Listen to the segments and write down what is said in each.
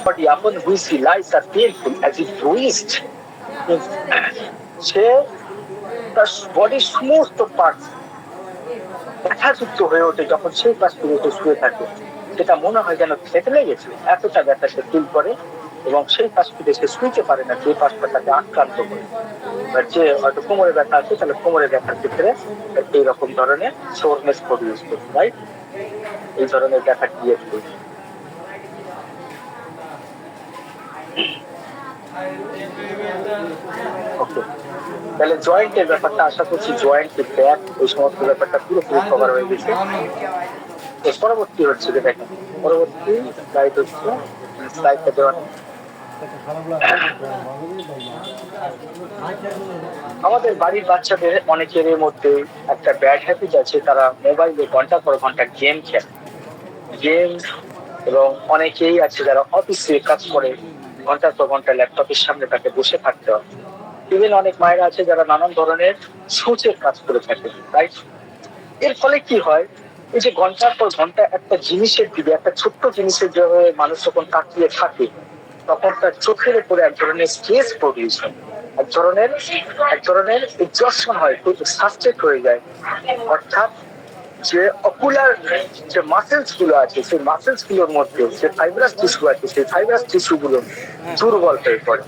body upon which he lies are painful as if bruised. সে তার বডির সমস্ত parts ব্যথাযুক্ত হয়ে ওঠে যখন সেই পাশ ফিরে শুয়ে থাকে। সেটা মনে হয় যেন থেতলে গেছে, এতটা ব্যথা সে ফিল করে এবং সেই পাশ ফিরে সে শুইতে পারে না, যে পাশটা তাকে আক্রান্ত করে। যে হয়তো কোমরে ব্যথা আছে, তাহলে কোমরে ব্যথার ক্ষেত্রে এইরকম ধরনের সোরনেস প্রডিউস করবে, রাইট? এই ধরনের ব্যথা ক্রিয়েট করবে। ওকে, তাহলে জয়েন্টের ব্যাপারটা আশা করছি, জয়েন্ট ব্যাক এই সমস্ত ব্যাপারটা পুরোপুরি কভার হয়ে গেছে। পরবর্তী হচ্ছে যে দেখেন, পরবর্তী স্লাইড হচ্ছে, স্লাইডটা দেওয়া নেই। আমাদের বাড়ির বাচ্চাদের অনেকের মধ্যে একটা ব্যাড হ্যাবিট আছে, তারা মোবাইলে ঘন্টার পর ঘন্টা গেম খেলে। গেম, এবং অনেকেই আছে যারা অফিসে কাজ করে, ঘন্টার পর ঘন্টা ল্যাপটপের সামনে তাকে বসে থাকতে হয়। ইভেন অনেক মায়েরা আছে যারা নানান ধরনের সূচের কাজ করে থাকে, রাইট? এর ফলে কি হয়, এই যে ঘন্টার পর ঘন্টা একটা জিনিসের দিকে, একটা ছোট্ট জিনিসের জন্য মানুষ যখন তাকিয়ে থাকে, তখন তার চোখের উপরে এক ধরনের স্ট্রেস প্রডিউস হয়, এক ধরনের এক্সজশন হয়, খুব সাস্টেট হয়ে যায়। অর্থাৎ যে অকুলার যে মাসেলস গুলো আছে, সেই মাসেলস গুলোর মধ্যে যে ফাইব্রাস টিস্যু আছে, সেই ফাইব্রাস টিস্যু গুলো দুর্বল হয়ে পড়ে।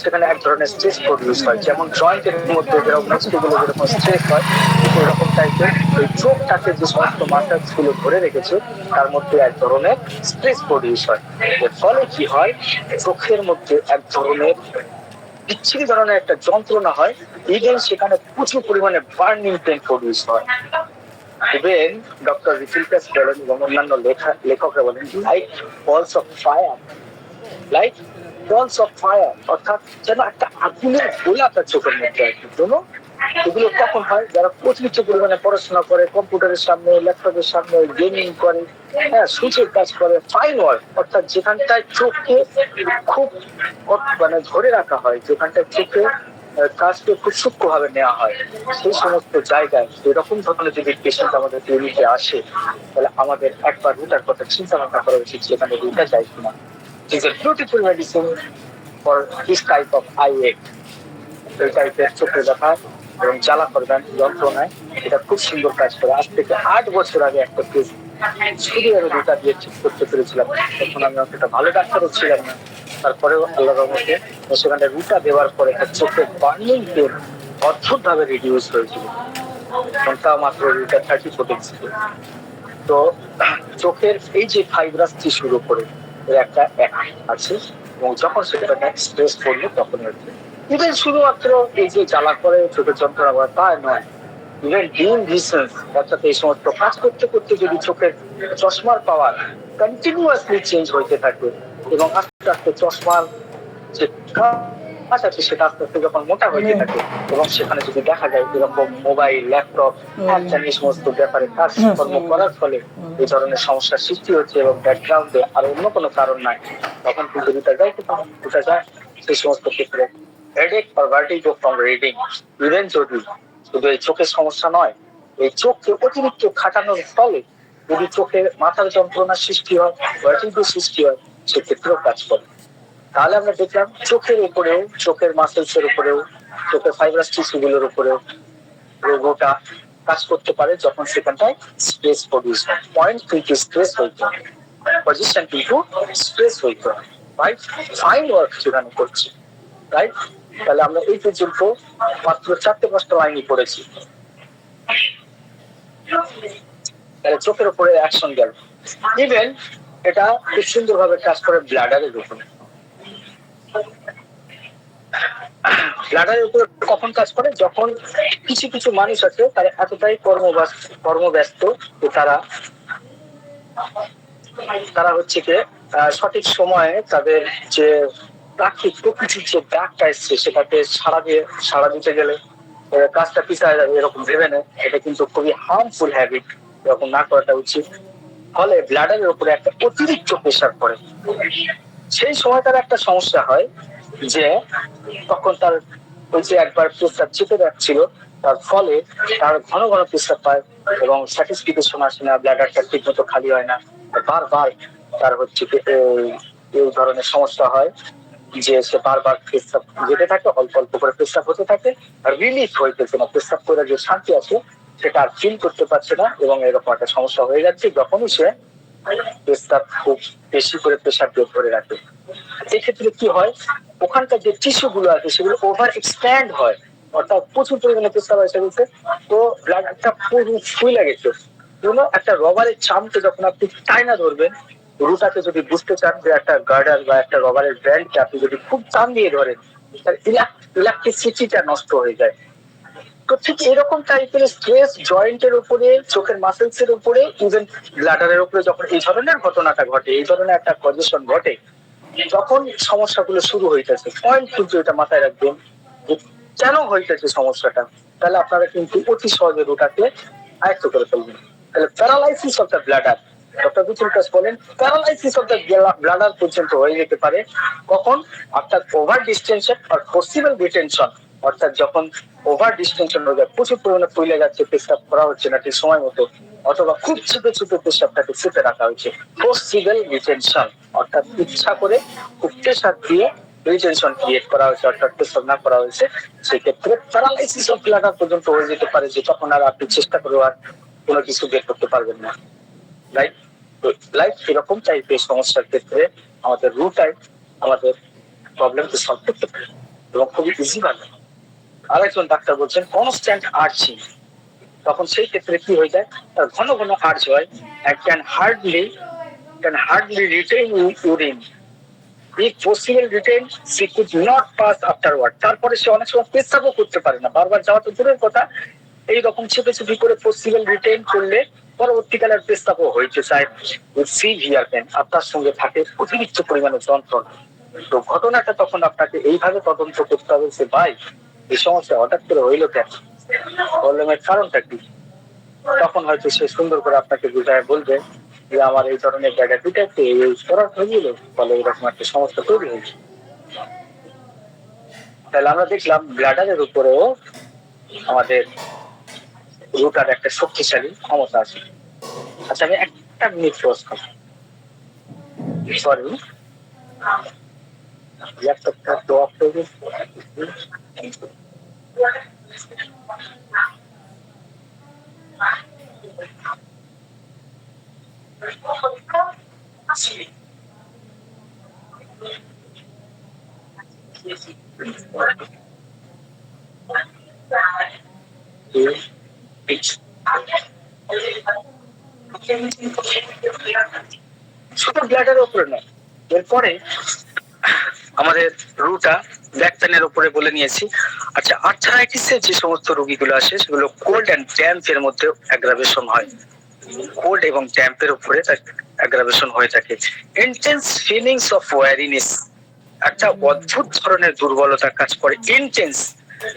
সেখানে এক ধরনের স্ট্রেস প্রডিউস হয়, যেমন জয়েন্টের মধ্যে যেরকম মস্তিষ্কগুলো যেরকম স্ট্রেস হয়, ওই রকম টাইপের ওই চোখটাকে যে সমস্ত মাসেলস গুলো ধরে রেখেছে, তার মধ্যে এক ধরনের স্ট্রেস প্রডিউস হয়। এর ফলে কি হয়, চোখের মধ্যে এক ধরনের বিচ্ছিরি ধরনের একটা যন্ত্রণা হয়। ইভেন সেখানে প্রচুর পরিমাণে বার্নিং পেন প্রডিউস হয়। ইভেন ডক্টর রিফিলকাস বলেন এবং অন্যান্য লেখকরা বলেন, লাইক বলস অফ ফায়ার, লাইক বলস অফ ফায়ার, অর্থাৎ যেন একটা আগুনের গোলা তার চোখের মধ্যে আছে। এগুলো কখন হয়, যারা অতিরিক্ত পরিমাণে পড়াশোনা করে, কম্পিউটারের সামনে, ল্যাপটপের সামনে গেমিং করে, হ্যাঁ, সুচের কাজ করে, ফাইন ওয়ার্ক, অর্থাৎ যেখানটায় চোখকে খুব মানে ধরে রাখা হয়, যেখানটায় চোখে কাজকে খুব সূক্ষ্ম ভাবে নেওয়া হয়, সেই সমস্ত জায়গায় এরকম ধরনের যদি পেশেন্ট আমাদের ক্লিনিকে আসে, তাহলে আমাদের একবার রুটার কথা চিন্তা ভাবনা করা উচিত, সেখানে রুটা যায় কিনা। It's a beautiful medicine for this type of eye ache. এই টাইপের চোখের ব্যথা এবং জ্বালা করবেন যন্ত্রণায় এটা খুব সুন্দর কাজ করে। আজ থেকে 8 বছর আগে একটা কেস শুধু আমি রুটা দিয়ে ঠিক করতে পেরেছিলাম। তখন আমি অতটা ভালো ডাক্তারও ছিলাম না, তারপরেও আল্লাহর রহমতে সেখানে রুটা দেওয়ার পরে একটা চোখের বার্নিং পেন অদ্ভুত ভাবে রিডিউস হয়েছিল, তাও মাত্র রুটা 30 ছিল। তো চোখের এই যে ফাইব্রাস টিস্যুর উপরে একটা আছে, এবং যখন সেটা স্ট্রেস পড়লো তখন ইভেন শুধুমাত্র এই যে জ্বালা করে চোখের যন্ত্রণা করা তা নয়, ইভেন ডিম ভিশনস, অর্থাৎ এই সমস্ত কাজ করতে করতে যদি চোখের চশমার পাওয়ার কন্টিনিউয়াসলি চেঞ্জ হইতে থাকে, এবং আস্তে আস্তে চশমার যে কাজ আছে সেটা আস্তে আস্তে যখন মোটা হইতে থাকে, এবং সেখানে যদি দেখা যায় এরকম মোবাইল, ল্যাপটপ, এই সমস্ত ব্যাপারে কাজকর্ম করার ফলে এই ধরনের সমস্যার সৃষ্টি হচ্ছে, এবং ব্যাকগ্রাউন্ডে আর অন্য কোনো কারণ নাই, তখন কিন্তু দুটা যায়, দুটা যায়। সেই সমস্ত ক্ষেত্রে হেডেক বা ভার্টিগো ফ্রম রিডিং, ইভেন যদি শুধু এই চোখের সমস্যা নয়, এই চোখকে অতিরিক্ত খাটানোর ফলে যদি চোখে মাথার যন্ত্রণার সৃষ্টি হয়, ভার্টিগো সৃষ্টি হয়, সেক্ষেত্রেও কাজ করে। তাহলে আমরা দেখলাম চোখের উপরেও, চোখের মাসেলস এর উপরেও, চোখের ফাইব্রাস টিস্যু গুলোর উপরেও রোগটা কাজ করতে পারে যখন সেখানটায় স্ট্রেস প্রডিউস হয়। পয়েন্ট কিন্তু স্ট্রেস হইতে হয়, পজিশন কিন্তু স্ট্রেস হইতে হয়, রাইট? ফাইন ওয়ার্ক সেখানে করছে, রাইট? তাহলে আমরা এই পর্যন্ত মাত্র 4-5টা লাইনই পড়েছি। তাহলে চোখের উপরে অ্যাকশন গেল। ইভেন এটা খুব সুন্দরভাবে কাজ করে ব্লাডারের উপরে। ব্লাডারের উপর কখন কাজ করে, যখন কিছু কিছু মানুষ আছে তারা এতটাই কর্মব্যস্ত যে তারা হচ্ছে কি সঠিক সময়ে তাদের যে প্রকৃতির যে ডাকটা এসছে সেটাকে সাড়া দিতে গেলে কাজটা পিছায় যাবে এরকম ভেবে নেয়, এটা কিন্তু খুবই হার্মফুল হ্যাবিট, এরকম না করাটা উচিত। ফলে ব্লাডারের উপরে একটা অতিরিক্ত প্রেশার পড়ে। সেই সময় তার একটা সমস্যা হয় যে তখন তার ওই যে একবার প্রস্তাব চেপে যাচ্ছিল, তার ফলে তার ঘন ঘন প্রস্তাব পায় এবং স্যাটিসফিকেশন আসে না, ব্লাডারটা ঠিক মতো খালি হয় না, বারবার তার হচ্ছে এই ধরনের সমস্যা হয় যে সে বারবার পেশাব যেতে থাকে, অল্প অল্প করে পেশাব হতে থাকে, আর রিলিফ হইতেছে না, পেশাব করে যে শান্তি আছে সেটা আর ফিল করতে পারছে না, এবং এরকম একটা সমস্যা হয়ে যাচ্ছে যখনই সে পেশাব খুব বেশি করে পেশাব বের করে রাখে। এক্ষেত্রে কি হয়, ওখানকার যে টিস্যু গুলো আছে সেগুলো ওভার এক্সপ্যান্ড হয়, অর্থাৎ প্রচুর পরিমাণে পেশাব এসে গেছে, তো ব্লাডটা পুরো ফুলে গেছে। একটা রবারের চামকে যখন আপনি টাইনা ধরবেন, রুটাকে যদি বুঝতে চান যে একটা গার্ডার বা একটা রবারের ব্যান্ডকে আপনি যদি খুব টান দিয়ে ধরেন, তার ইলেকট্রিসিটিটা নষ্ট হয়ে যায়। তো ঠিক এরকম টাইপের স্ট্রেস জয়েন্টের উপরে, চোখের মাসেলস এর উপরে, ইভেন ব্লাডারের উপরে যখন এই ধরনের ঘটনাটা ঘটে, এই ধরনের একটা কন্ডিশন ঘটে, যখন সমস্যাগুলো শুরু হইতেছে, পয়েন্ট কিন্তু এটা মাথায় রাখবেন যে কেন হইতেছে সমস্যাটা, তাহলে আপনারা কিন্তু অতি সহজে রোটাকে আয়ত্ত করে ফেলবেন। তাহলে paralysis of the bladder, doctor বিচুলকাস বলেন প্যারালাইসিস অফ দ্য ব্লাডার পর্যন্ত হয়ে যেতে পারে কখন, অর্থাৎ ওভার ডিস্টেনশন আর পসিবল রিটেনশন, অর্থাৎ যখন ওভার ডিস্টেনশন হয়ে যায়, প্রচুর পরিমাণে ফুলে যাচ্ছে, পেশাব করা হচ্ছে না ঠিক সময় মতো, অথবা খুব ছোট ছোট পেশাবটাকে চেপে রাখা হয়েছে, পসিবল রিটেনশন, অর্থাৎ ইচ্ছা করে খুব প্রেশার দিয়ে রিটেনশন ক্রিয়েট করা হয়েছে, অর্থাৎ পেশাব না করা হয়েছে, সেক্ষেত্রে প্যারালাইসিস অফ ব্লাডার পর্যন্ত হয়ে যেতে পারে, যে তখন আর আপনি চেষ্টা করে আর কোনো কিছু বের করতে পারবেন না। রাইট? লাইফ এরকম টাইপের সমস্যার ক্ষেত্রে আমাদের রুটাই আমাদের প্রবলেমকে সলভ করতে পারে এবং খুবই ইজি ভাবে। আরেকজন ডাক্তার বলছেন কনস্ট্যান্ট আর্চিং, তখন সেই ক্ষেত্রে কি হয়ে যায়, তার ঘন ঘন আর্চ হয়, and can hardly retain urine. If possible retain, she could not pass afterward. তারপরে সে অনেক সময় পেশাবও করতে পারে না, বারবার যাওয়া তো দূরের কথা, এইরকম চেপে চেপে করে পসিবল রিটেন করলে পরবর্তীকালে পেশাবও হইতে চায়, সিভিয়ার পেন, আপনার সঙ্গে থাকে অতিরিক্ত পরিমাণে যন্ত্রণা। তো ঘটনাটা তখন আপনাকে এইভাবে তদন্ত করতে হবে যে ভাই এই সমস্যা হঠাৎ করে হইলো কেন, প্রবলেমের কারণটা কি। তখন হয়তো সে সুন্দর করে আপনাকে বুঝায় বলবে যে আমার এই ধরনের জায়গা দুটাতে এই করার হয়ে গেল, ফলে এরকম একটা সমস্যা তৈরি হয়েছে। তাহলে আমরা দেখলাম ব্লাডারের উপরেও আমাদের রুটার একটা শক্তিশালী ক্ষমতা আছে। আচ্ছা, আমি একটা মিনিট প্রশ্ন, সরি, ল্যাপটপটা তো অফ হয়ে গেছে। শুধু ব্লাডারের উপরে নয়, এরপরে আমাদের রুটা ব্যাক পেনের উপরে বলে নিয়েছি। আচ্ছা, আর্থ্রাইটিসের যে সমস্ত রোগীগুলো আসে সেগুলো কোল্ড এন্ড ড্যাম্প এর মধ্যে অ্যাগ্রাভেশন হয়, কোল্ড এবং ড্যাম্পের উপরে অ্যাগ্রাভেশন হয়ে থাকে। ইন্টেন্স ফিলিংস অফ ওয়ারিনেস, একটা অদ্ভুত ধরনের দুর্বলতা কাজ করে, ইন্টেন্স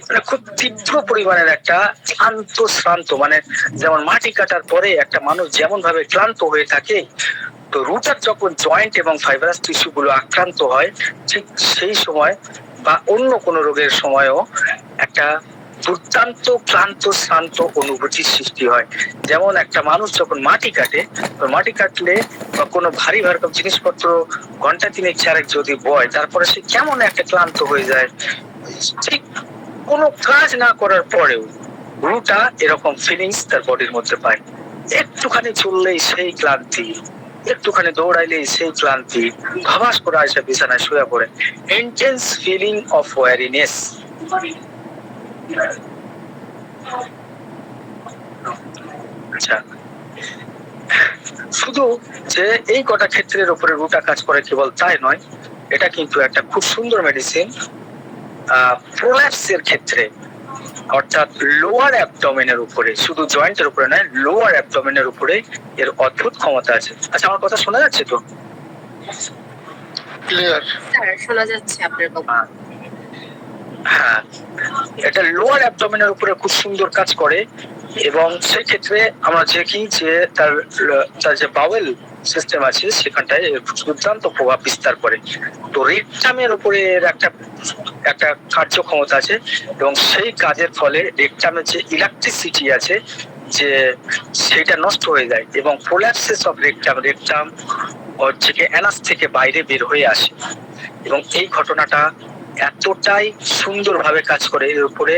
মানে খুব তীব্র পরিমাণের একটা ক্লান্ত শ্রান্ত, মানে যেমন মাটি কাটার পরে একটা মানুষ যেমন ভাবে ক্লান্ত হয়ে থাকে, তো রুটার যখন জয়েন্ট এবং ফাইবারাস টিস্যু গুলো আক্রান্ত হয় ঠিক সেই সময় বা অন্য কোনো রোগের সময়ও একটা দুর্দান্ত ক্লান্ত শ্রান্ত অনুভূতির সৃষ্টি হয়। যেমন একটা মানুষ যখন মাটি কাটে, মাটি কাটলে বা কোনো ভারী ভারকম জিনিসপত্র ঘন্টা তিনেক চারেক যদি বয়, তারপরে সে কেমন একটা ক্লান্ত হয়ে যায়, ঠিক কোনো কাজ না করার পরেও রুটা এরকম ফিলিংস তার বডির মধ্যে পায়। একটুখানি চললেই সেই ক্লান্তি, একটুখানি দৌড়াইলেই সেই ক্লান্তি, ভাবাস করে আসে বিছানায় শুয়ে পড়ে, ইন্টেন্স ফিলিং অফ ওয়ারিনেস। আচ্ছা, শুধু যে এই কটা ক্ষেত্রের উপরে রুটা কাজ করে কেবল তাই নয়, এটা কিন্তু একটা খুব সুন্দর মেডিসিন প্রোল্যাপসের ক্ষেত্রে, অর্থাৎ লোয়ার অ্যাবডোমেনের উপরে, শুধু জয়েন্টের উপরে নয়, লোয়ার অ্যাবডোমেনের উপরে এর অদ্ভুত ক্ষমতা আছে। আচ্ছা, আমার কথা শোনা যাচ্ছে তো? ক্লিয়ার স্যার, শোনা যাচ্ছে আপনার কথা। হ্যাঁ, এটা লোয়ার অ্যাবডোমেনের উপরে খুব সুন্দর কাজ করে, এবং সেই ক্ষেত্রে আমরা দেখি যে তার যে বাওয়েল সিস্টেম আছে সেখানটায় দুর্দান্ত প্রভাব বিস্তার করে। তো রেকটামের উপরে একটা একটা কার্যক্ষমতা আছে, এবং সেই কাজের ফলে রেকটামের যে ইলেকট্রিসিটি আছে যে সেটা নষ্ট হয়ে যায়, এবং প্রোল্যাপসিস অফ রেকটাম হচ্ছে কি অ্যানাস থেকে বাইরে বের হয়ে আসে, এবং এই ঘটনাটা এতটাই সুন্দরভাবে কাজ করে। এর উপরে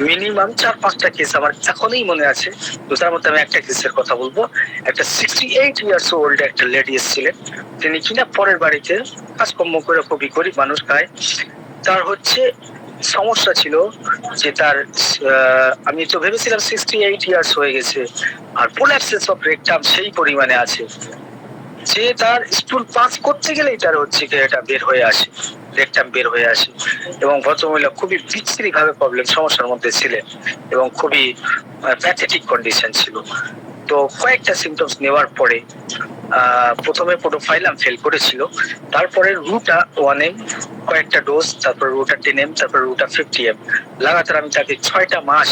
মিনিমাম 4-5টা কেস আমার এখনই মনে আছে। তো তার মধ্যে আমি একটা কেসের কথা বলবো। একটা 68 ইয়ার্স ওল্ড একটা লেডি এসেছিলেন, তিনি কিনা পরের বাড়িতে কাজকর্ম করে, খুবই গরিব মানুষ খায়। তার হচ্ছে সমস্যা ছিল যে তার আমি তো ভেবেছিলাম 68 ইয়ার্স হয়ে গেছে, আর প্রোল্যাপসিস অফ রেকটাম সেই পরিমাণে আছে যে তার স্টুল পাস করতে গেলেই তার হচ্ছে কি এটা বের হয়ে আসে, রেকটাম বের হয়ে আসে। এবং ভদ্রমহিলা খুবই বিচ্ছিরি ভাবে প্রবলেম সমস্যার মধ্যে ছিলেন, এবং খুবই প্যাথেটিক কন্ডিশন ছিল। তো কয়েকটা সিমটমস নেওয়ার পরে প্রথমে প্রোটোফাইলাম ফেল করেছিল, তারপরে রুটা 1M কয়েকটা ডোজ, তারপর রুটা 10M, তারপর রুটা 50M লাগাতার আমি তাকে 6টা মাস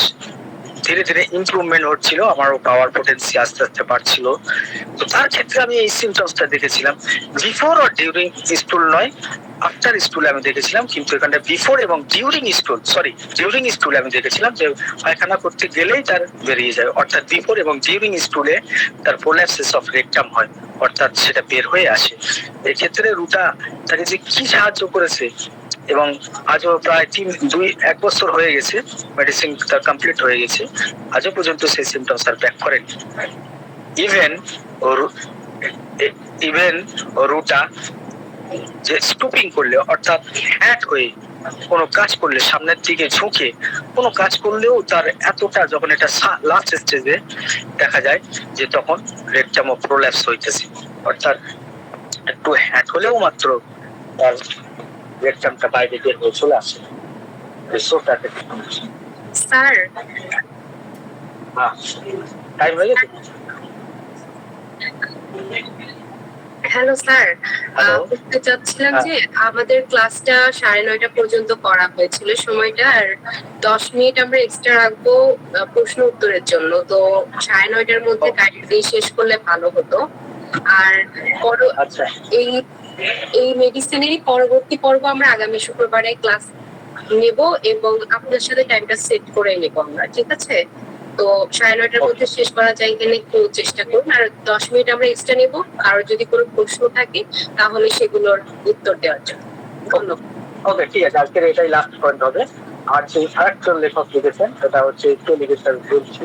ধীরে ধীরে ইমপ্রুভমেন্ট হচ্ছিল, আমারও পাওয়ার পোটেন্সি আস্তে আস্তে বাড়ছিল। তো তার ক্ষেত্রে আমি এই সিমটমসটা দেখেছিলাম। বিফোর অর ডিউরিং স্টুল নয়, আফটার স্টুলে আমি দেখেছিলাম, কিন্তু এখানটা বিফোর এবং ডিউরিং স্টুলে আমি দেখেছিলাম যে পায়খানা করতে গেলেই তার বেরিয়ে যায়, অর্থাৎ বিফোর এবং ডিউরিং স্টুলে তার প্রোল্যাপসিস অফ রেকটাম হয়, অর্থাৎ সেটা বের হয়ে আসে। এক্ষেত্রে রুটা তাকে যে কি সাহায্য করেছে, এবং আজও প্রায় 1 বছর হয়ে গেছে, মেডিসিন তার কমপ্লিট হয়ে গেছে, আজও পর্যন্ত সেই সিমটমস আর ব্যাক করেনি। ইভেন রুটা যে স্টুপিং করলে, অর্থাৎ হ্যাট হয়ে কোনো কাজ করলে, সামনের দিকে ঝুঁকে কোনো কাজ করলেও তার এতটা, যখন এটা লাস্ট স্টেজে দেখা যায় যে তখন রেকটাম প্রোল্যাপস হইতেছে, অর্থাৎ একটু হ্যাট হলেও মাত্র তার রেকটামটা বাইরে বের হয়ে চলে আসে। স্যার, টাইম হয়ে গেছে। Hello sir, Hello? বলতে চাচ্ছিলাম যে আমাদের ক্লাসটা 9:30 পর্যন্ত করা হয়েছিল সময়টা, আর 10 মিনিট আমরা এক্সট্রা রাখবো প্রশ্ন উত্তরের জন্য। তো 9:30-র মধ্যে কাইন্ডলি শেষ করলে ভালো হতো। আর আচ্ছা, এই এই মেডিসিনেরই পরবর্তী পর্ব আমরা আগামী শুক্রবারে ক্লাস নেব, এবং আপনার সাথে টাইমটা সেট করে নেব আমরা, ঠিক আছে? তো 9:30-র মধ্যে শেষ করা যায় কিনা একটু চেষ্টা করুন, আর 10 মিনিট আমরা এক্সট্রা নেব। আর যদি কোনো প্রশ্ন থাকে তাহলে সেগুলোর উত্তর দেওয়ার জন্য। ধন্যবাদ। ওকে, ঠিক আছে, আজকের এটাই লাস্ট পয়েন্ট হবে। আর সেই আরেকজন লেখক লিখেছেন, সেটা হচ্ছে লিখেছেন বলছি,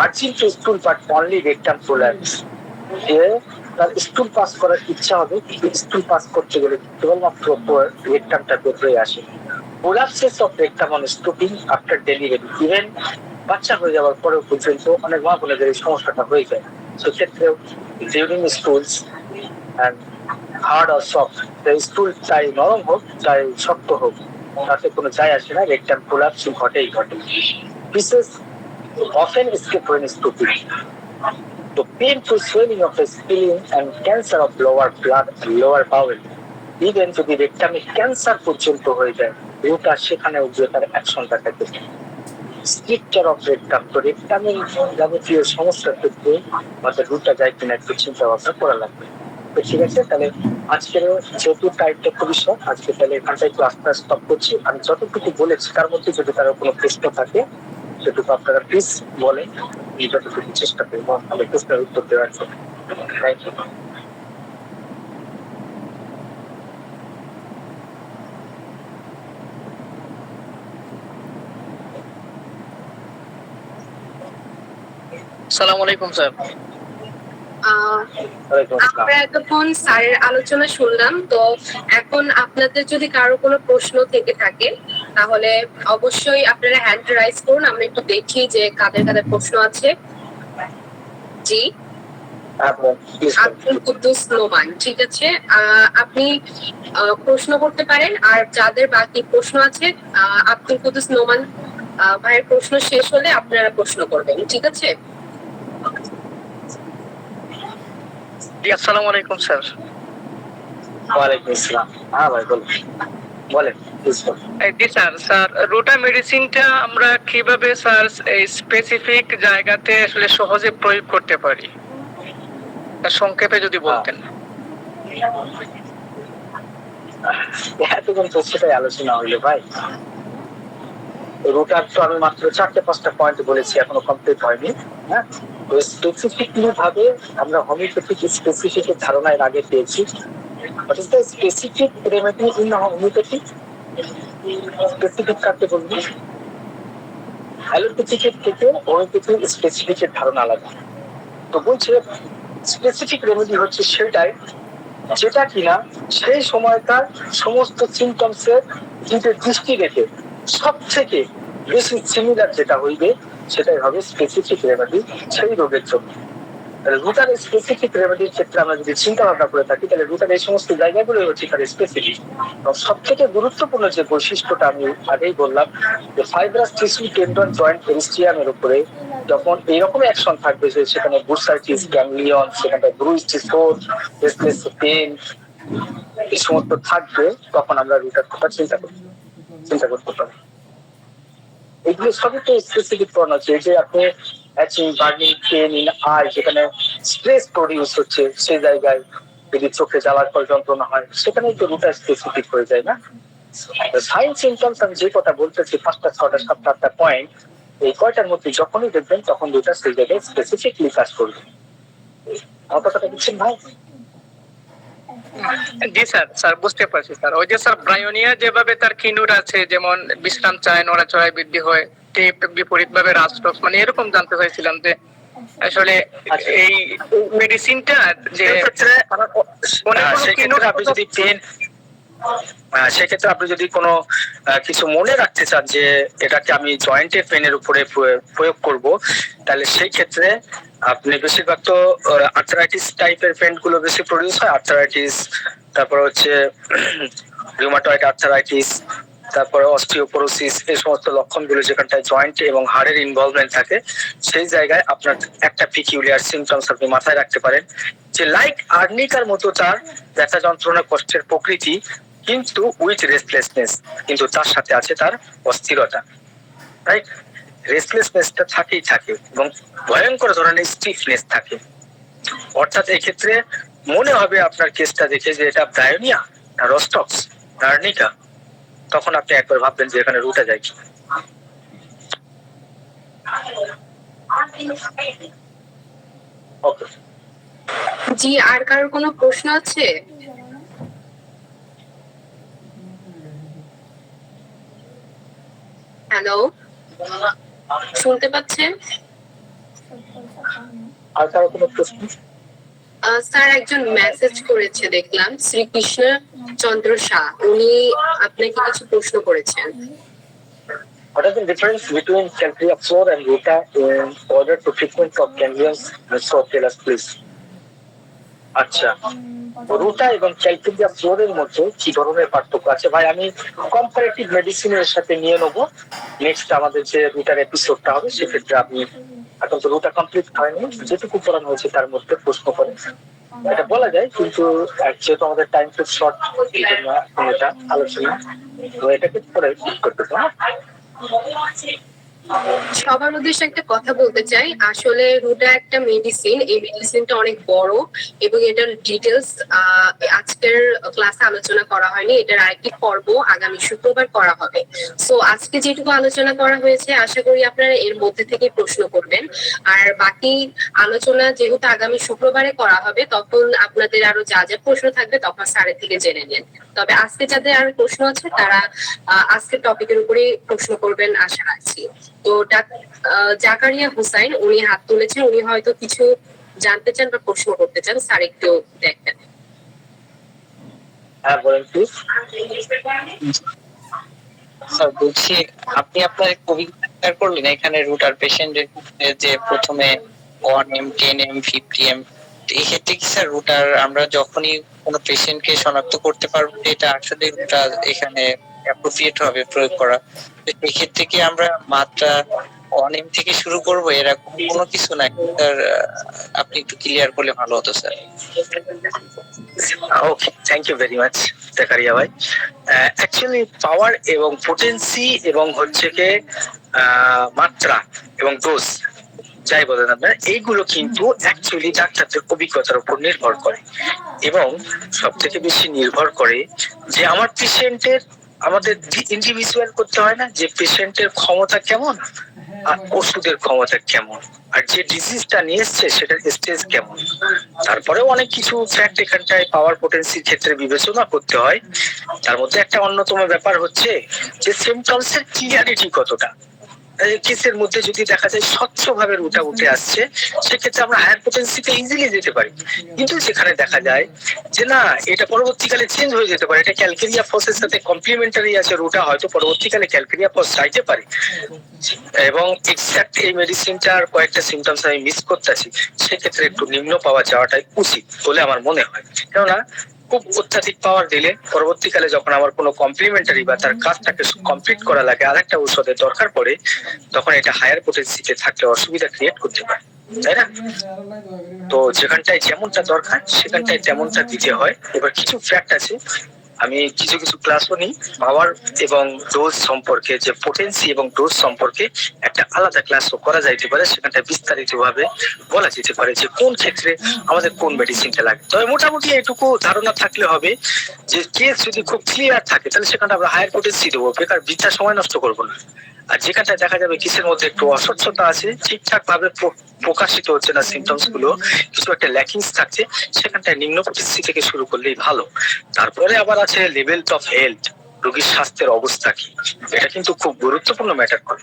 urging to stool but only rectum prolapse. যে তার স্কুল পাস করার ইচ্ছা হবে, কিন্তু স্কুল পাস করতে গেলে কেবলমাত্র রেকটামটা বের হয়ে আসে। Prolapsis of rectum on stooping after delivery, even বাচ্চা হয়ে যাওয়ার পরেও পর্যন্ত অনেক মা বোনেদের এই সমস্যাটা হয়ে যায়। সেক্ষেত্রেও during schools and hard or soft, school চাই নরম হোক চাই শক্ত হোক, তাতে কোনো যায় আসে না, রেকটাম প্রোল্যাপস ঘটেই ঘটে। বিশেষ often escape when stooping. The painful swelling of the spleen and cancer of lower blood and lower bowel, even যদি রেকটামে ক্যান্সার পর্যন্ত হয়ে যায়, রুটা সেখানে উঠবে তার অ্যাকশনটা থাকে। স্ট্রিকচার অফ রেকটাম, তো রেকটামের যাবতীয় সমস্যার ক্ষেত্রে আমাদের রুটা যায় কিনা একটু চিন্তা ভাবনা করা লাগবে। তো ঠিক আছে, তাহলে আজকের যেহেতু টাইমটা খুবই শর্ট, আজকে তাহলে এখানটাই ক্লাসটা স্টপ করছি। আমি যতটুকু বলেছি তার মধ্যে যদি কারো কোনো প্রশ্ন থাকে সেটুকু আপনারা প্লিজ বলেন, আমি যতটুকু চেষ্টা করবো আমি প্রশ্নের উত্তর দেওয়ার জন্য। Thank you. আসসালামু আলাইকুম স্যার। আমরা এতক্ষণ স্যারের আলোচনা শুনলাম, তো এখন আপনাদের যদি কারো কোনো প্রশ্ন থেকে থাকে তাহলে অবশ্যই আপনারা হ্যান্ড রাইজ করুন, আমরা একটু দেখি যে কাদের কাদের প্রশ্ন আছে। জি, আব্দুল কুদ্দুস নোমান, ঠিক আছে, আপনি প্রশ্ন করতে পারেন। আর যাদের বাকি প্রশ্ন আছে, আব্দুল কুদ্দুস নোমান ভাইয়ের প্রশ্ন শেষ হলে আপনারা প্রশ্ন করবেন, ঠিক আছে? আসসালামু আলাইকুম স্যার। ওয়ালাইকুম আসসালাম। হ্যাঁ ভাই বলুন, বলেন। জি স্যার, স্যার রুটা মেডিসিনটা আমরা কিভাবে স্যার এই স্পেসিফিক জায়গাতে আসলে সহজে প্রয়োগ করতে পারি, সংক্ষেপে যদি বলতেন। এতক্ষণ তো সেটাই আলোচনা হইলো ভাই। রুটার তো আমি মাত্র 4-5টা পয়েন্ট বলেছি, এখনো কমপ্লিট হয়নি। হ্যাঁ, তো স্পেসিফিকলি ভাবে আমরা হোমিওপ্যাথিক স্পেসিফিক ধারণা এর আগে পেয়েছি। What is the specific remedy in homeopathy? Specific কাকে বলবো? অ্যালোপ্যাথিকের থেকে হোমিওপ্যাথির স্পেসিফিকের ধারণা আলাদা। তো বলছে স্পেসিফিক রেমেডি হচ্ছে সেটাই যেটা কিনা সেই সময়কার সমস্ত সিমটমসের দিকে দৃষ্টি রেখে সব থেকে বেশি সিমিলার যেটা হইবে সেটাই হবে স্পেসিফিক রেমেডি সেই রোগের জন্য। রুটার স্পেসিফিক রেমেডির ক্ষেত্রে আমরা যদি চিন্তা ভাবনা করে থাকি তাহলে রুটার এই সমস্ত জায়গাগুলো হচ্ছে তার স্পেসিফিক। এবং সব থেকে গুরুত্বপূর্ণ যে বৈশিষ্ট্যটা আমি আগেই বললাম যে ফাইব্রাস টিস্যু টেন্ডন জয়েন্ট পেরিস্টিয়ামের উপরে যখন এইরকম অ্যাকশন থাকবে যে সেখানে বুরসাইটিস গ্যাংলিয়ন, সেখানে ব্রুইস্টিসোর, রেস্টলেস পেন এই সমস্ত থাকবে, তখন আমরা রুটার কথা চিন্তা করতে পারি। এগুলো সবই তো স্পেসিফিক কারণ আছে যে আপনি বার্নিং পেন ইন আই, যেখানে স্ট্রেস প্রডিউস হচ্ছে সেই জায়গায় যদি চোখে জ্বালার পর যন্ত্রণা হয় সেখানে তো রুটা স্পেসিফিক হয়ে যায় না। সাইন সিমটমস আমি যে কথা বলতেছি 5টা 6টা 7টা 8টা পয়েন্ট, এই কয়টার মধ্যে যখনই দেখবেন তখন রুটা সেই জায়গায় স্পেসিফিকলি কাজ করবে। আমার কথাটা বুঝছেন ভাই? জি স্যার, স্যার বুঝতে পারছি স্যার। ওই যে স্যার ব্রায়োনিয়া যেভাবে তার কিনুর আছে, যেমন বিশ্রাম চায়, নড়াচড়ায় বৃদ্ধি হয়, ঠিক বিপরীত ভাবে রাজটক্স, মানে এরকম জানতে চাইছিলাম যে আসলে এই মেডিসিনটা যে সেক্ষেত্রে আপনি যদি পেন সেক্ষেত্রে আপনি যদি কোনো কিছু মনে রাখতে চান যে এটাকে আমি জয়েন্টের পেনের উপরে প্রয়োগ করব, তাহলে সেই ক্ষেত্রে আপনি বেশিরভাগ তো আর্থারাইটিস টাইপের পেন গুলো বেশি প্রডিউস হয়। আর্থারাইটিস, তারপর হচ্ছে রিউমাটয়েড আর্থারাইটিস, তারপরে অস্টিওপোরোসিস, এই সমস্ত লক্ষণগুলো যেখানটায় জয়েন্ট এবং হাড়ের ইনভলভমেন্ট থাকে সেই জায়গায় আপনার একটা পিকিউলিয়ার সিমটমস আপনি মাথায় রাখতে পারেন যে লাইক আর্নিকার মতো তার ব্যথা যন্ত্রণা কষ্টের প্রকৃতি, কিন্তু উইথ রেস্টলেসনেস, কিন্তু তার সাথে আছে তার অস্থিরতা। রাইট, রেস্টলেসনেসটা থাকেই থাকে এবং ভয়ঙ্কর ধরনের স্টিফনেস থাকে। অর্থাৎ এই ক্ষেত্রে মনে হবে আপনার কেসটা দেখে যে এটা ব্রায়োনিয়া না রস্টক্স না আর্নিকা, তখন আপনি একবার ভাববেন যে এখানে রুটা যায় কি। ওকে জি, আর কারোর কোনো প্রশ্ন আছে? হ্যালো, শুনতে পাচ্ছেন? আর কারো কোনো প্রশ্ন? স্যার একজন মেসেজ করেছে দেখলাম, শ্রীকৃষ্ণ চন্দ্র শাহ, উনি আপনাকে কিছু প্রশ্ন করেছেন। What is the difference between Calpria floor and Ruta in order to treatment of ganglions? So tell us please. আচ্ছা, রুটা এবং ক্যালপিরিয়া ফ্লোরের মধ্যে কি ধরনের পার্থক্য আছে ভাই? আমি কম্পারেটিভ মেডিসিনের সাথে নিয়ে নেবো নেক্সট আমাদের যে রুটার এপিসোডটা হবে, সেক্ষেত্রে আপনি এখন তো রুটা কমপ্লিট হয়নি, যেটুকু পড়ানো হয়েছে তার মধ্যে প্রশ্ন করেন, এটা বলা যায়, কিন্তু যেহেতু আমাদের টাইম খুব শর্ট, এটা আলোচনা তো এটাকে পরে করতে পারবো। সবার উদ্দেশ্যে একটা কথা বলতে চাই, আসলে রুটা একটা মেডিসিন, এই মেডিসিনটা অনেক বড় এবং এটার ডিটেলস আজকের ক্লাসে আলোচনা করা হয়নি, এটার আরেকটি পর্ব আগামী শুক্রবার করা হবে। সো আজকে যেটুকু আলোচনা করা হয়েছে আশা করি আপনারা এর মধ্যে থেকে প্রশ্ন করবেন, আর বাকি আলোচনা যেহেতু আগামী শুক্রবারে করা হবে তখন আপনাদের আরো যা যা প্রশ্ন থাকবে তখন স্যারের থেকে জেনে নেন। তবে আজকে যাদের আরো প্রশ্ন আছে তারা আজকের টপিকের উপরে প্রশ্ন করবেন আশা রাখছি। তো জাকারিয়া হুসাইন উনি হাত তুলেছেন, উনি হয়তো কিছু জানতে চান বা প্রশ্ন করতে চান, স্যার একটু দেখবেন। হ্যাঁ বলেন প্লিজ। স্যার বলছি, আপনি আপনার অভিজ্ঞতা শেয়ার করলেন এখানে রুটার পেশেন্টের যে প্রথমে 1M 10M 50M, এই ক্ষেত্রে কি স্যার রুটার আমরা যখনই কোনো পেশেন্টকে শনাক্ত করতে পারবো এটা আসলে রুটার এখানে অ্যাপ্রোপ্রিয়েট হবে প্রয়োগ করা, এই ক্ষেত্রে কি আমরা মাত্রা 1M থেকে শুরু করবো এরকম কোনো কিছু নাই স্যার? আপনি একটু ক্লিয়ার করলে ভালো হতো sir. Okay, thank you very much Zakaria ভাই। অ্যাকচুয়ালি পাওয়ার এবং পোটেন্সি এবং হচ্ছে কি মাত্রা এবং ডোজ যাই বলেন আপনারা, এইগুলো কিন্তু অ্যাকচুয়ালি ডাক্তারদের অভিজ্ঞতার উপর নির্ভর করে এবং সব থেকে বেশি নির্ভর করে যে আমার পেশেন্টের আমাদের ইন্ডিভিজুয়াল করতে হয় না যে পেশেন্টের ক্ষমতা কেমন আর ওষুধের ক্ষমতা কেমন আর যে ডিজিজটা নিয়ে এসছে সেটার স্টেজ কেমন। তারপরেও অনেক কিছু ফ্যাক্ট এখানটায় পাওয়ার পোটেন্সির ক্ষেত্রে বিবেচনা করতে হয়। তার মধ্যে একটা অন্যতম ব্যাপার হচ্ছে যে সিমটমস এর ক্লিয়ারিটি কতটা। কেসের মধ্যে যদি দেখা যায় স্বচ্ছভাবে রুটা উঠে আসছে সেক্ষেত্রে আমরা হায়ার পোটেন্সিতে ইজিলি যেতে পারি। কিন্তু যেখানে দেখা যায় যে না এটা পরবর্তীকালে চেঞ্জ হয়ে যেতে পারে, এটা ক্যালকেরিয়া ফসের সাথে কমপ্লিমেন্টারি আছে, রুটা হয়তো পরবর্তীকালে ক্যালকেরিয়া ফস চাইতে পারে এবং এক্সাক্ট এই মেডিসিনটার কয়েকটা সিমটমস আমি মিস করতেছি, সেক্ষেত্রে একটু নিম্ন পাওয়া যাওয়াটাই উচিত বলে আমার মনে হয়। কেননা খুব অত্যাধিক পাওয়ার দিলে পরবর্তীকালে যখন আমার কোনো কমপ্লিমেন্টারি বা তার কাজটাকে কমপ্লিট করা লাগে আরেকটা ঔষধের দরকার পড়ে, তখন এটা হায়ার পোটেন্সিতে থাকলে অসুবিধা ক্রিয়েট করতে পারে, তাই না? তো যেখানটায় যেমনটা দরকার সেখানটায় তেমনটা দিতে হয়। এবার কিছু ফ্যাক্ট আছে, আমি কিছু কিছু ক্লাসও নিই পাওয়ার এবং ডোজ সম্পর্কে, যে পোটেন্সি এবং ডোজ সম্পর্কে একটা আলাদা ক্লাসও করা যাইতে পারে, সেখানটায় বিস্তারিত ভাবে বলা যেতে পারে যে কোন ক্ষেত্রে আমাদের কোন মেডিসিনটা লাগে। তবে মোটামুটি এটুকু ধারণা থাকলে হবে যে কেস যদি খুব ক্লিয়ার থাকে তাহলে সেখানটা আমরা হায়ার পোটেন্সি দেবো, বেকার বৃথা সময় নষ্ট করবো না। আর যেখানটা দেখা যাবে কিসের মধ্যে একটু অস্বচ্ছতা আছে, ঠিকঠাক ভাবে প্রকাশিত হচ্ছে না সিমটমস গুলো, কিছু একটা ল্যাকিংস থাকছে, সেখানটায় নিম্ন পোটেন্সি থেকে শুরু করলেই ভালো। তারপরে আবার আছে লেভেল অফ হেলথ, রোগীর স্বাস্থ্যের অবস্থা কি, এটা কিন্তু খুব গুরুত্বপূর্ণ ম্যাটার করে।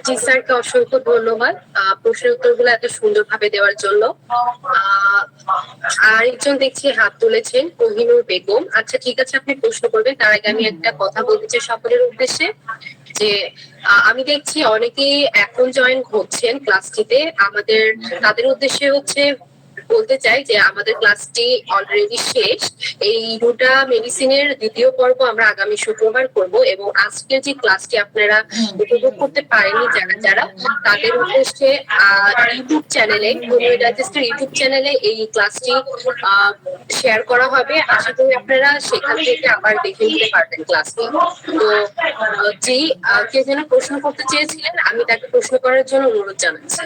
জি স্যারকে অসংখ্য ধন্যবাদ প্রশ্নের উত্তরগুলো এত সুন্দরভাবে দেওয়ার জন্য। আরেকজন দেখছি হাত তুলেছেন, কোহিনুর বেগম। আচ্ছা ঠিক আছে, আপনি প্রশ্ন করবেন, তার আগে আমি একটা কথা বলতে চাই সকলের উদ্দেশ্যে যে আমি দেখছি অনেকেই এখন জয়েন হচ্ছেন ক্লাসটিতে। আমাদের তাদের উদ্দেশ্যে হচ্ছে বলতে চাই যে আমাদের ক্লাসটি অলরেডি শেষ। এই দুটা মেডিসিনের দ্বিতীয় পর্ব আমরা আগামী শুক্রবার করব এবং আজকের যে ক্লাসটি আপনারা উপভোগ করতে পারেননি যারা যারা, তাদের উদ্দেশ্যে ইউটিউব চ্যানেলে, হোমিও ডাইজেস্টের ইউটিউব চ্যানেলে এই ক্লাসটি শেয়ার করা হবে। আশা করি আপনারা সেখান থেকে আবার দেখে নিতে পারবেন ক্লাসটি। তো যেই কেউ যেন প্রশ্ন করতে চেয়েছিলেন, আমি তাকে প্রশ্ন করার জন্য অনুরোধ জানাচ্ছি।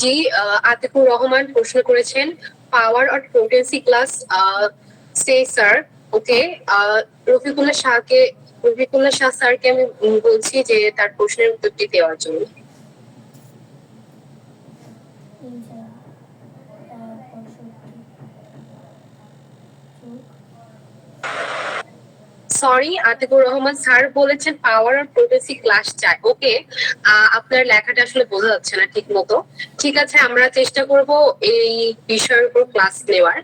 জি আতিকুর রহমান প্রশ্ন করেছেন, পাওয়ার অর পোটেন্সি ক্লাস সে স্যার। ওকে, রফিকুল্লাহ শাহ স্যারকে আমি বলছি যে তার প্রশ্নের উত্তরটি দেওয়ার জন্য। সরি, আতিকুর রহমান স্যার বলেছেন পাওয়ার আর পোটেন্সি ক্লাস চাই। ওকে, আপনার লেখাটা আসলে বোঝা যাচ্ছে না ঠিক মতো। ঠিক আছে, আমরা চেষ্টা করব এই বিষয়ের উপর ক্লাস নেওয়ার।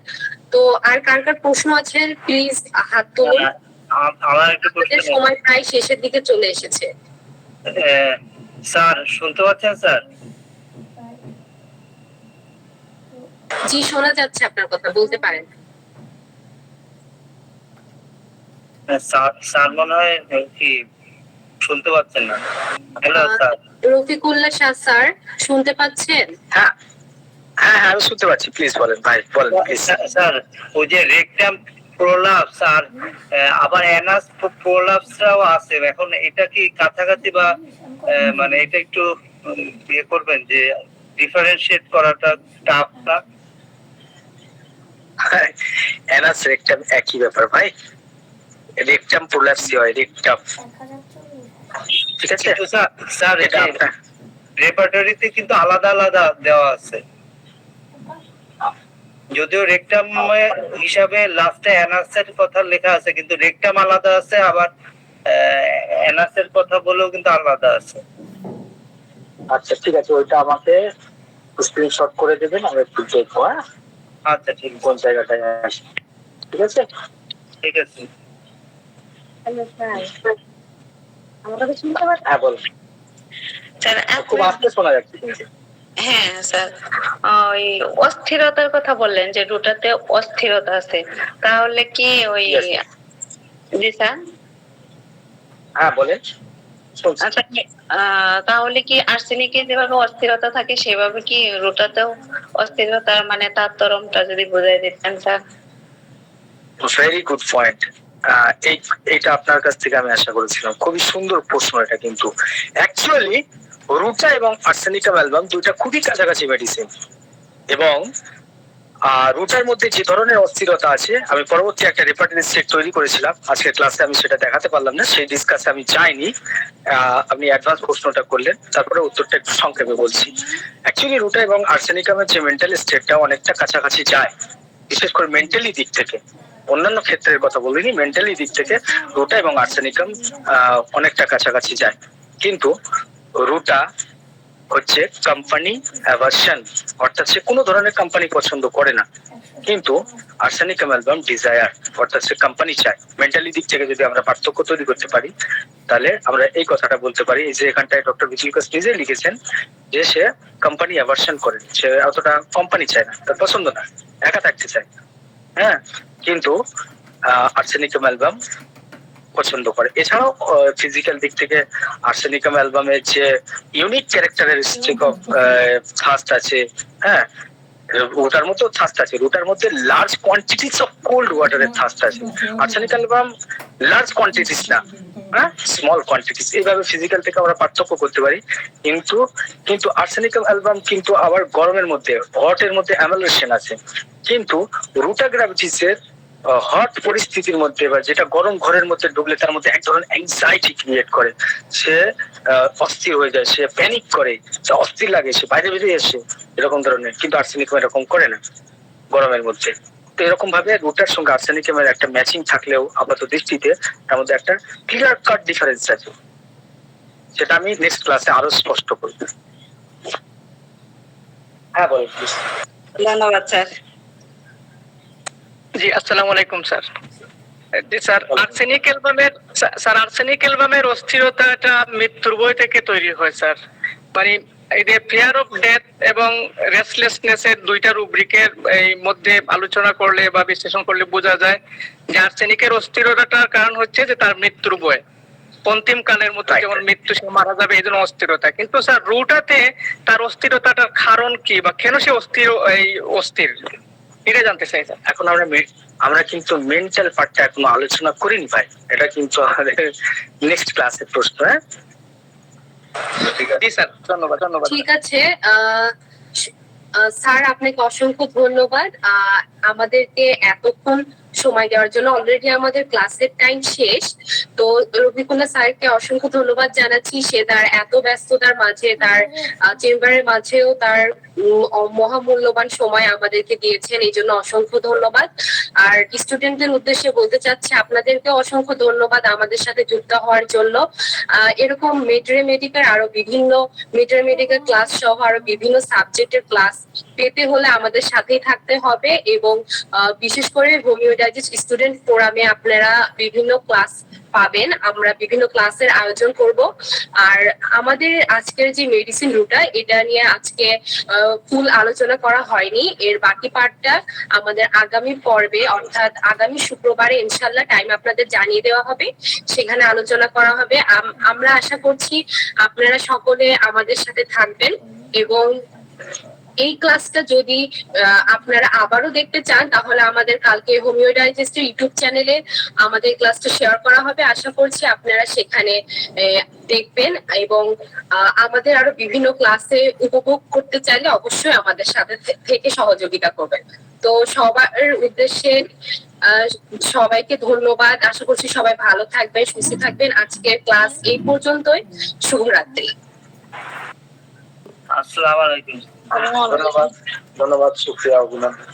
তো আর কার কার প্রশ্ন আছে প্লিজ হাত তুলুন। আমার একটা প্রশ্ন, সময় প্রায় শেষের দিকে চলে এসেছে। স্যার শুনতে পাচ্ছেন স্যার? জি শোনা যাচ্ছে, আপনার কথা বলতে পারেন। স্যার মনে হয় কি শুনতে পাচ্ছেন না? Hello sir. Rafiqullah Shah sir শুনতে পাচ্ছেন? হ্যাঁ হ্যাঁ হ্যাঁ আমি শুনতে পাচ্ছি, প্লিজ বলেন ভাই, বলেন প্লিজ। স্যার ওই যে রেকটাম প্রোলাপস আর আবার অ্যানাস প্রোলাপসরাও আছে, এখন এটা কি কাছাকাছি বা মানে এটা একটু ইয়ে করবেন যে ডিফারেন্সিয়েট করাটা টাফ না? অ্যানাস রেকটাম একই ব্যাপার ভাই, রেকটাম প্রোলাপসি হয় রেকটাম, ঠিক আছে? কিন্তু স্যার এটা আপনার রেপার্টরিতে কিন্তু আলাদা আলাদা দেওয়া আছে, যদিও রেকটাম হিসাবে লাস্টে অ্যানাসের কথা লেখা আছে কিন্তু রেকটাম আলাদা আছে, আবার অ্যানাসের কথা বলেও কিন্তু আলাদা আছে। আচ্ছা ঠিক আছে, ওইটা আমাকে স্ক্রিনশট করে দেবেন, আমি একটু দেখবো। হ্যাঁ আচ্ছা ঠিক কোন জায়গাটায় আছে, ঠিক আছে? ঠিক আছে। হ্যাঁ বলুন, খুব আস্তে শোনা যাচ্ছে কিন্তু। হ্যাঁ স্যার, ওই অস্থিরতার কথা বললেন যে রুটাতে অস্থিরতা আছে, তাহলে কি ওই Yes. জি স্যার। হ্যাঁ বলেন, শুনছি। আচ্ছা তাহলে কি আর্সেনিকে যেভাবে অস্থিরতা থাকে সেভাবে কি রুটাতেও অস্থিরতা, মানে তার তরমটা যদি বোঝাই দিতেন স্যার। Very good point. এইটা আপনার কাছ থেকে আমি আশা করেছিলাম। খুবই সুন্দর প্রশ্ন এটা। কিন্তু অ্যাকচুয়ালি রুটা এবং আর্সেনিকাম অ্যালবাম দুইটা খুবই কাছাকাছি মেডিসিন, এবং রুটার মধ্যে যে ধরনের অস্থিরতা আছে, আমি পরবর্তী একটা রেপার্টমেন্ট সেট তৈরি করেছিলাম, আজকের ক্লাসে আমি সেটা দেখাতে পারলাম না, সেই ডিসকাসে আমি যাইনি। আপনি অ্যাডভান্স প্রশ্নটা করলেন, তারপরে উত্তরটা একটু সংক্ষেপে বলছি। অ্যাকচুয়ালি রুটা এবং আর্সেনিকামের যে মেন্টাল স্টেটটা অনেকটা কাছাকাছি যায়, বিশেষ করে মেন্টালি দিক থেকে। অন্যান্য ক্ষেত্রের কথা বলিনি, মেন্টালি দিক থেকে রুটা এবং আর্সেনিকাম অনেকটা কাছাকাছি যায়। কিন্তু রুটা হচ্ছে কোম্পানি অ্যাভারশন, অর্থাৎ সে কোনো ধরনের কোম্পানি পছন্দ করে না। কিন্তু আর্সেনিকাম অ্যালবাম ডিজায়ার, অর্থাৎ সে কোম্পানি চায়। মেন্টালি দিক থেকে যদি আমরা পার্থক্য তৈরি করতে পারি, তাহলে আমরা এই কথাটা বলতে পারি যে এখানটায় ডক্টর বিজলিকাস নিজে লিখেছেন যে সে কোম্পানি অ্যাভারশন করে, সে অতটা কোম্পানি চায় না, তার পছন্দ না, একা থাকতে চায়। হ্যাঁ, কিন্তু আর্সেনিকাম অ্যালবাম পছন্দ করে। এছাড়াও ফিজিক্যাল দিক থেকে আর্সেনিকাম অ্যালবামের যে ইউনিক ক্যারেক্টারিস্টিক অফ থার্স্ট আছে, হ্যাঁ, রুটার মতো থার্স্ট আছে। রুটার মধ্যে লার্জ কোয়ান্টিটিস অফ কোল্ড ওয়াটারের থার্স্ট আছে। আর্সেনিক অ্যালবাম লার্জ কোয়ান্টিটিস না, হ্যাঁ, স্মল কোয়ান্টিটিস। এইভাবে ফিজিক্যাল থেকে আমরা পার্থক্য করতে পারি। কিন্তু কিন্তু আর্সেনিক অ্যালবাম কিন্তু আবার গরমের মধ্যে, হটের মধ্যে অ্যামালেশন আছে। কিন্তু রুটা গ্রাভিটিসের হট পরিস্থিতির মধ্যে, বা যেটা গরম ঘরের মধ্যে ঢুকলে তার মধ্যে এক ধরনের অ্যাংজাইটি ক্রিয়েট করে, সে অস্থির হয়ে যায়, সে প্যানিক করে, সে অস্থির লাগে, সে বাইরে বেরিয়ে আসে, এরকম ধরনের। কিন্তু আর্সেনিকাম এরকম করে না গরমের মধ্যে। তো এরকম ভাবে রুটার সঙ্গে আর্সেনিকামের একটা ম্যাচিং থাকলেও আপাত দৃষ্টিতে তার মধ্যে একটা ক্লিয়ার কাট ডিফারেন্স আছে, সেটা আমি নেক্সট ক্লাসে আরো স্পষ্ট করব। হ্যাঁ বলেন প্লিজ। ধন্যবাদ স্যার। জি, আসসালামু আলাইকুম স্যার। জি স্যার, আর্সেনিক অ্যালবামের অস্থিরতাটা মৃত্যুর ভয় থেকে তৈরি হয় স্যার। মানে এই যে ফিয়ার অফ ডেথ এবং রেস্টলেসনেস এর দুইটা রুব্রিকের এই মধ্যে আলোচনা করলে বা বিশ্লেষণ করলে বোঝা যায় যে আর্সেনিকের অস্থিরতাটার কারণ হচ্ছে যে তার মৃত্যুর ভয়, অন্তিম কালের মতো যেমন মৃত্যু, সে মারা যাবে এই জন্য অস্থিরতা। কিন্তু স্যার রুটাতে তার অস্থিরতাটার কারণ কি, বা কেন সে অস্থির এটা জানতে চাই স্যার। এখন আমরা কিন্তু মেন্টাল পার্টটা এখনো আলোচনা করিনি ভাই, এটা কিন্তু আমাদের নেক্সট ক্লাসের প্রশ্ন। হ্যাঁ, জি স্যার, ধন্যবাদ ধন্যবাদ। ঠিক আছে। স্যার আপনাকে অসংখ্য ধন্যবাদ আমাদেরকে এতক্ষণ সময় দেওয়ার জন্য। অলরেডি আমাদের ক্লাসের টাইম শেষ। তো রফিকুল্লাহ স্যারকে অসংখ্য ধন্যবাদ জানাচ্ছি। সে তার এত ব্যস্ততার মাঝে, তার চেম্বারের মাঝেও তার মহামূল্যবান সময় আমাদেরকে দিয়েছেন, এই জন্য অসংখ্য ধন্যবাদ। আর স্টুডেন্টদের উদ্দেশ্যে বলতে চাচ্ছি আপনাদেরকে অসংখ্য ধন্যবাদ আমাদের সাথে যুক্ত হওয়ার জন্য। এরকম মেডিকেল আরো বিভিন্ন মেডিকেল ক্লাস সহ আরো বিভিন্ন সাবজেক্টের ক্লাস পেতে হলে আমাদের সাথেই থাকতে হবে। এবং বিশেষ করে হোমিওডাইটিস স্টুডেন্ট ফোরামে আপনারা বিভিন্ন ক্লাস পাবেন, আমরা বিভিন্ন ক্লাসের আয়োজন করব। আর আমাদের আজকের যে মেডিসিন রুটা, এটা নিয়ে আজকে ফুল আলোচনা করা হয়নি। এর বাকি পার্টটা আমাদের আগামী পর্বে, অর্থাৎ আগামী শুক্রবারে ইনশাল্লাহ টাইম আপনাদের জানিয়ে দেওয়া হবে, সেখানে আলোচনা করা হবে। আমরা আশা করছি আপনারা সকলে আমাদের সাথে থাকবেন। এবং এই ক্লাসটা যদি আপনারা আবারও দেখতে চান, তাহলে আমাদের কালকে হোমিওডাইজেস্টের ইউটিউব চ্যানেলে আমাদের ক্লাসটা শেয়ার করা হবে। আশা করছি আপনারা সেখানে দেখবেন এবং আমাদের আরো বিভিন্ন ক্লাসে উপভোগ করতে চাইলে অবশ্যই আমাদের সাথে থেকে সহযোগিতা করবেন। তো সবার উদ্দেশ্যে সবাইকে ধন্যবাদ। আশা করছি সবাই ভালো থাকবেন, সুস্থ থাকবেন। আজকের ক্লাস এই পর্যন্তই। শুভরাত্রি। আসসালামু আলাইকুম। ধন্যবাদ, শুকরিয়া, অভিনন্দন।